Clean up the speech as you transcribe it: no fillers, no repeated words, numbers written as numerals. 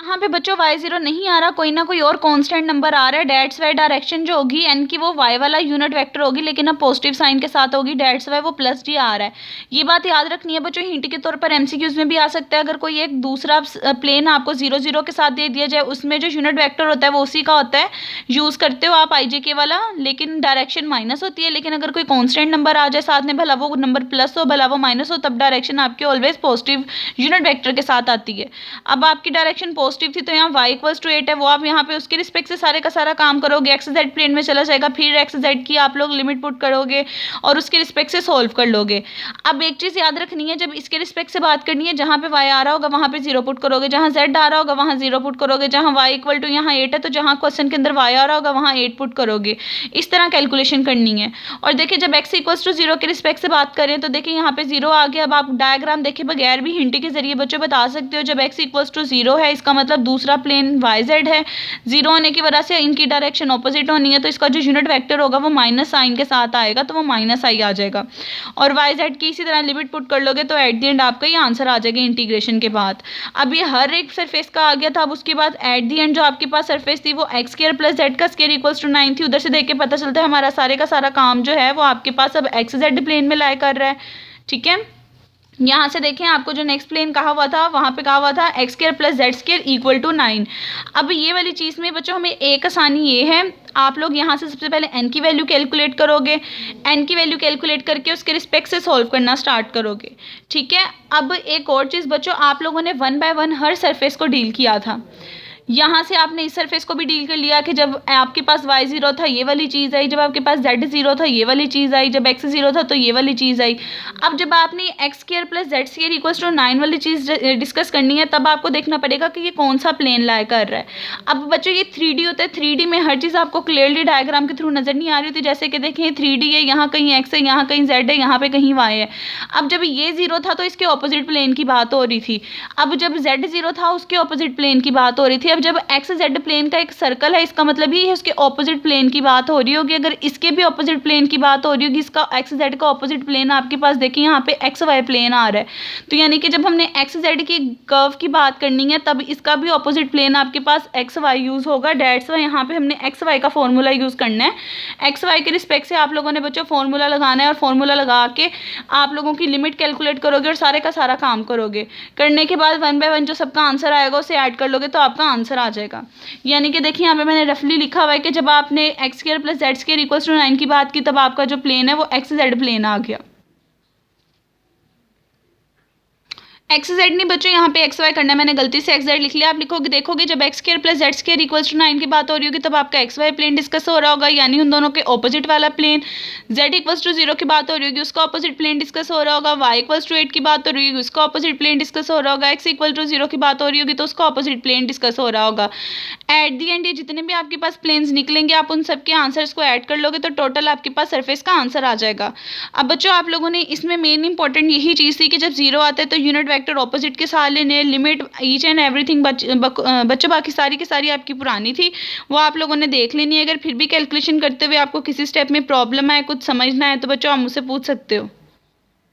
यहाँ पे बच्चों y0 नहीं आ रहा, कोई ना कोई और कांस्टेंट नंबर आ रहा है। डेट्स वाई डायरेक्शन जो होगी n की वो y वाला यूनिट वेक्टर होगी, लेकिन अब पॉजिटिव साइन के साथ होगी। डेट्स वाई वो प्लस डी आ रहा है। ये बात याद रखनी है बच्चों, हिंट के तौर पर एमसीक्यूज में भी आ सकता है। अगर कोई एक दूसरा प्लेन आपको 0 0 के साथ दे दिया जाए, उसमें जो यूनिट वेक्टर होता है वो उसी का होता है, यूज करते हो आप IJK वाला, लेकिन डायरेक्शन माइनस होती है। लेकिन अगर कोई कॉन्स्टेंट नंबर आ जाए साथ में, भला वो नंबर प्लस हो भला वो माइनस हो, तब डायरेक्शन आपकी ऑलवेज पॉजिटिव यूनिट वेक्टर के साथ आती है। अब आपकी डायरेक्शन पॉजिटिव थी तो यहाँ y = 8 है, वो आप यहाँ पे उसके रिस्पेक्ट से सारे का सारा काम करोगे, एक्स जेड प्लेन में चला जाएगा, फिर एक्स जेड की आप लोग लिमिट पुट करोगे और उसके रिस्पेक्ट से सोल्व कर लोगे। अब एक चीज़ याद रखनी है, जब इसके रिस्पेक्ट से बात करनी है, जहाँ पे y आ रहा होगा वहाँ पे 0 पुट करोगे, जहाँ z आ रहा होगा वहाँ 0 पुट करोगे, जहाँ y = यहाँ 8 है तो जहाँ क्वेश्चन के अंदर y आ रहा होगा वहाँ 8 पुट करोगे। इस तरह कैलकुलेशन करनी है। और देखिए जब x = 0 के रिस्पेक्ट से बात करें तो देखिए यहाँ पे 0 आ गया। अब आप डायग्राम देखे बगैर भी हिंट के जरिए बच्चों बता सकते हो, जब x = 0 है इसका मतलब दूसरा प्लेन YZ है। 0 होने की वजह से इनकी डायरेक्शन ऑपोजिट होनी है, तो इसका जो यूनिट वेक्टर होगा वो माइनस साइन के साथ आएगा, तो वो -i आ जाएगा। और YZ की इसी तरह लिमिट पुट कर लोगे तो एट द एंड आपका ये आंसर आ जाएगा इंटीग्रेशन के बाद। अब ये हर एक सरफेस का आ गया था। अब उसके बाद एट द एंड जो आपके पास सरफेस थी वो x² + z² = 9 थी। उधर से देख के पता चलता है हमारा सारे का सारा काम जो है वो आपके पास अब XZ प्लेन में लाई कर रहा है। ठीक है, यहाँ से देखें आपको जो नेक्स्ट प्लेन कहा हुआ था वहाँ पे कहा हुआ था x² + z² = 9। अब ये वाली चीज़ में बच्चों हमें एक आसानी ये है, आप लोग यहाँ से सबसे पहले n की वैल्यू कैलकुलेट करोगे, n की वैल्यू कैलकुलेट करके उसके रिस्पेक्ट से सॉल्व करना स्टार्ट करोगे। ठीक है, अब एक और चीज़ बच्चों, आप लोगों ने 1 बाय 1 हर सरफेस को डील किया था। यहाँ से आपने इस सरफेस को भी डील कर लिया कि जब आपके पास y0 था ये वाली चीज़ आई, जब आपके पास z0 था ये वाली चीज़ आई, जब x0 था तो ये वाली चीज़ आई। अब जब आपने x² + z² = 9 वाली चीज़ डिस्कस करनी है, तब आपको देखना पड़ेगा कि ये कौन सा प्लेन लाया कर रहा है। अब बच्चों ये 3D होता है, 3D में हर चीज़ आपको क्लियरली डायग्राम के थ्रू नज़र नहीं आ रही होती। जैसे कि देखें 3D है, यहाँ कहीं x है, यहाँ कहीं z है, यहाँ पे कहीं y है। अब जब ये 0 था तो इसके ऑपोजिट प्लेन की बात हो रही थी। अब जब z0 था उसके ऑपोजिट प्लेन की बात हो रही थी। अब जब XZ प्लेन का एक सर्कल है, इसका मतलब ये है उसके ऑपोजिट प्लेन की बात हो रही होगी। अगर इसके भी ऑपोजिट प्लेन की बात हो रही होगी, इसका XZ का ऑपोजिट प्लेन आपके पास देखिए यहाँ पे XY प्लेन आ रहा है, तो यानी कि जब हमने XZ की कर्व की बात करनी है तब इसका भी ऑपोजिट प्लेन आपके पास XY यूज़ होगा। डेट्स वाई यहाँ पे हमने XY का फॉर्मूला यूज़ करना है। XY के रिस्पेक्ट से आप लोगों ने बच्चों फॉर्मूला लगाना है और फॉर्मूला लगा के आप लोगों की लिमिट कैलकुलेट करोगे और सारे का सारा काम करोगे। करने के बाद 1 बाय 1 जो सबका आंसर आएगा उसे ऐड कर लोगे तो आपका आंसर आ जाएगा। यानी कि देखिए यहाँ पे मैंने रफली लिखा हुआ है कि जब आपने x² + z² = 9 की बात की तब आपका जो प्लेन है वो XZ प्लेन आ गया। XZ नहीं बच्चों, यहाँ पे XY करना है, मैंने गलती से XZ लिख लिया। आप लिखोगे देखोगे जब x² + z² = 9 की बात हो रही होगी तब आपका XY प्लेन डिस्कस हो रहा होगा, यानी उन दोनों के ऑपोजिट वाला प्लेन। z = 0 की बात हो रही होगी उसका ऑपोजिट प्लेन डिस्कस हो रहा होगा। y = 8 की बात हो रही होगी उसका ऑपोजिट प्लेन डिस्कस हो रहा होगा। x = 0 की बात हो रही होगी तो उसका ऑपोजिट प्लेन डिस्कस हो रहा होगा। एट दी एंड ये जितने भी आपके पास प्लेन्स निकलेंगे आप उन सबके आंसर्स को ऐड कर लोगे तो टोटल आपके पास सरफेस का आंसर आ जाएगा। अब बच्चों आप लोगों ने इसमें मेन इंपॉर्टेंट यही चीज़ थी कि जब 0 आता है तो यूनिट वेक्टर ऑपोजिट के साथ लेने, लिमिट ईच एंड एवरीथिंग बच्चों बाकी सारी की सारी आपकी पुरानी थी वो आप लोगों ने देख लेनी है। अगर फिर भी कैलकुलेशन करते हुए आपको किसी स्टेप में प्रॉब्लम है, कुछ समझना है तो बच्चों आप मुझसे पूछ सकते हो।